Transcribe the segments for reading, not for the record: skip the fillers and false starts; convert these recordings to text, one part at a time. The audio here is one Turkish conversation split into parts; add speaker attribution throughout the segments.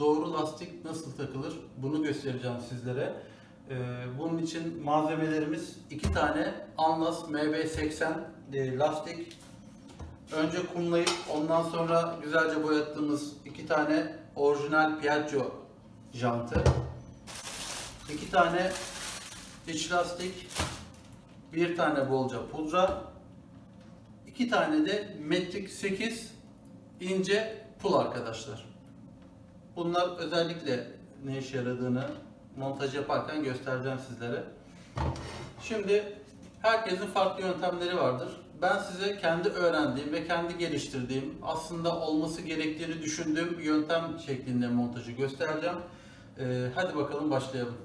Speaker 1: doğru lastik nasıl takılır bunu göstereceğim sizlere. Bunun için malzemelerimiz 2 tane Anlas MB80 lastik. Önce kumlayıp ondan sonra güzelce boyattığımız 2 tane orijinal Piaggio jantı. 2 tane iç lastik, 1 tane bolca pudra, 2 tane de metrik 8 ince pul arkadaşlar. Bunlar özellikle ne işe yaradığını montaj yaparken göstereceğim sizlere. Şimdi herkesin farklı yöntemleri vardır. Ben size kendi öğrendiğim ve kendi geliştirdiğim, aslında olması gerektiğini düşündüğüm yöntem şeklinde montajı göstereceğim. Hadi bakalım başlayalım.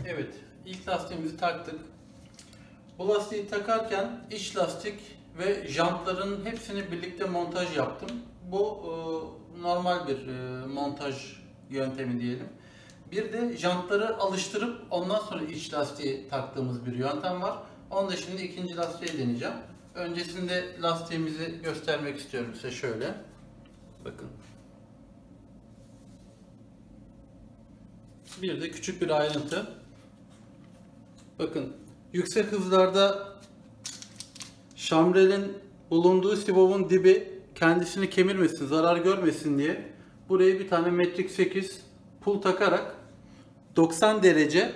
Speaker 1: Evet, ilk lastiğimizi taktık. Bu lastiği takarken iç lastik ve jantların hepsini birlikte montaj yaptım. Bu normal bir montaj yöntemi diyelim. Bir de jantları alıştırıp ondan sonra iç lastiği taktığımız bir yöntem var. Onu da şimdi ikinci lastiğe deneyeceğim. Öncesinde lastiğimizi göstermek istiyorum size şöyle. Bakın. Bir de küçük bir ayrıntı. Bakın, yüksek hızlarda şamrelin bulunduğu sibobun dibi kendisini kemirmesin, zarar görmesin diye buraya bir tane metrik 8 pul takarak 90 derece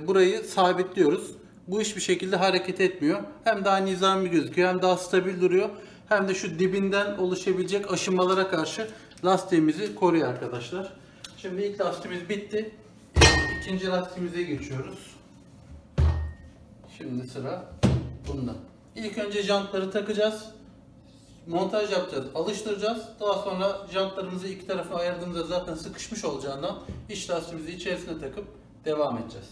Speaker 1: burayı sabitliyoruz. Bu hiçbir şekilde hareket etmiyor. Hem daha nizami gözüküyor, hem daha stabil duruyor. Hem de şu dibinden oluşabilecek aşınmalara karşı lastiğimizi koruyor arkadaşlar. Şimdi ilk lastiğimiz bitti. İkinci lastiğimize geçiyoruz. Şimdi sıra bunda. İlk önce jantları takacağız. Montaj yapacağız, alıştıracağız. Daha sonra jantlarımızı iki tarafa ayırdığımızda zaten sıkışmış olacağından iç lastiğimizi içerisine takıp devam edeceğiz.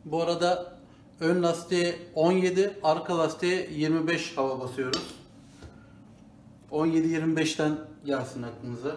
Speaker 1: Bu arada ön lastiğe 17, arka lastiğe 25 hava basıyoruz. 17-25'ten gelsin aklınıza.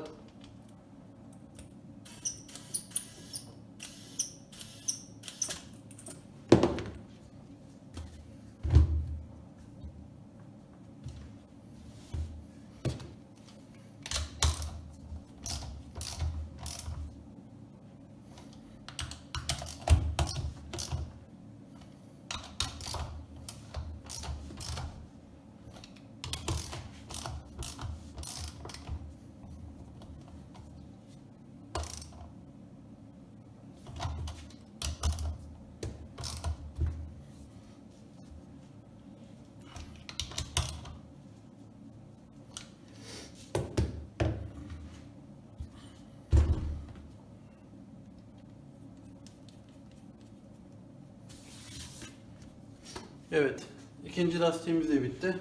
Speaker 1: Evet, ikinci lastiğimiz de bitti.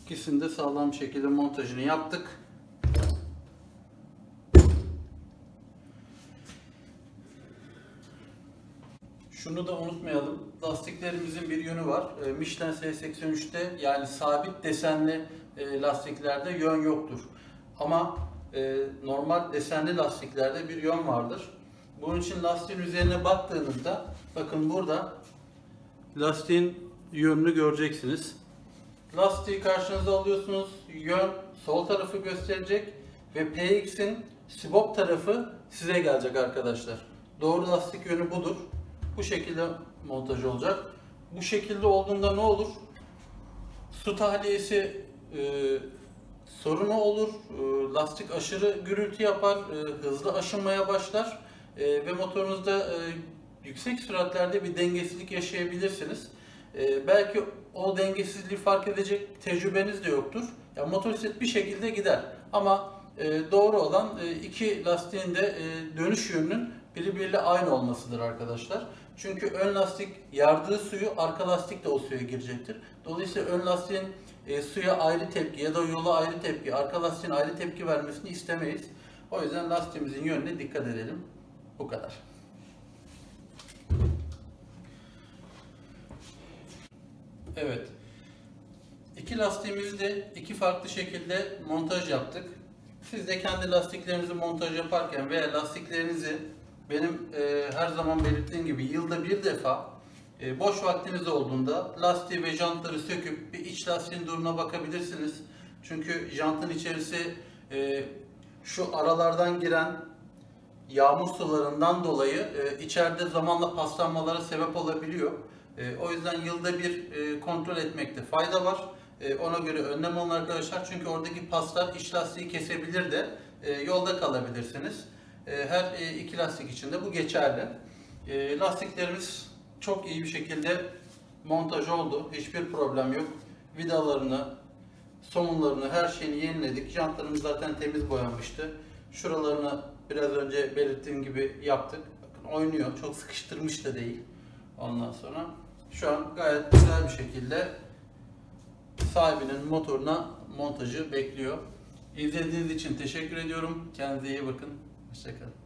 Speaker 1: İkisini de sağlam bir şekilde montajını yaptık. Şunu da unutmayalım. Lastiklerimizin bir yönü var. Michelin S83'te yani sabit desenli lastiklerde yön yoktur. Ama normal desenli lastiklerde bir yön vardır. Bunun için lastiğin üzerine baktığınızda bakın burada lastiğin yönünü göreceksiniz. Lastiği karşınıza alıyorsunuz. Yön sol tarafı gösterecek ve PX'in sibop tarafı size gelecek arkadaşlar. Doğru lastik yönü budur. Bu şekilde montaj olacak. Bu şekilde olduğunda ne olur? Su tahliyesi sorunu olur. Lastik aşırı gürültü yapar. Hızlı aşınmaya başlar. Ve motorunuzda yüksek süratlerde bir dengesizlik yaşayabilirsiniz. Belki o dengesizliği fark edecek tecrübeniz de yoktur. Yani motosiklet bir şekilde gider. Ama doğru olan iki lastiğin de dönüş yönünün birbiriyle aynı olmasıdır arkadaşlar. Çünkü ön lastik yardığı suyu arka lastik de o suya girecektir. Dolayısıyla ön lastiğin suya ayrı tepki ya da yola ayrı tepki, arka lastiğin ayrı tepki vermesini istemeyiz. O yüzden lastiğimizin yönüne dikkat edelim. Bu kadar. Evet. İki lastiğimizi de iki farklı şekilde montaj yaptık. Siz de kendi lastiklerinizi montaj yaparken veya lastiklerinizi benim her zaman belirttiğim gibi yılda bir defa boş vaktiniz olduğunda lastiği ve jantları söküp bir iç lastiğin durumuna bakabilirsiniz. Çünkü jantın içerisi şu aralardan giren yağmur sularından dolayı içeride zamanla paslanmalara sebep olabiliyor. O yüzden yılda bir kontrol etmekte fayda var. Ona göre önlem alın arkadaşlar. Çünkü oradaki paslar iç lastiği kesebilir de yolda kalabilirsiniz. Her iki lastik için de bu geçerli. Lastiklerimiz çok iyi bir şekilde montaj oldu. Hiçbir problem yok. Vidalarını, somunlarını, her şeyini yeniledik. Jantlarımız zaten temiz boyanmıştı. Şuralarını biraz önce belirttiğim gibi yaptık. Bakın oynuyor. Çok sıkıştırmış da değil. Ondan sonra şu an gayet güzel bir şekilde sahibinin motoruna montajı bekliyor. İzlediğiniz için teşekkür ediyorum. Kendinize iyi bakın. Hoşça kalın.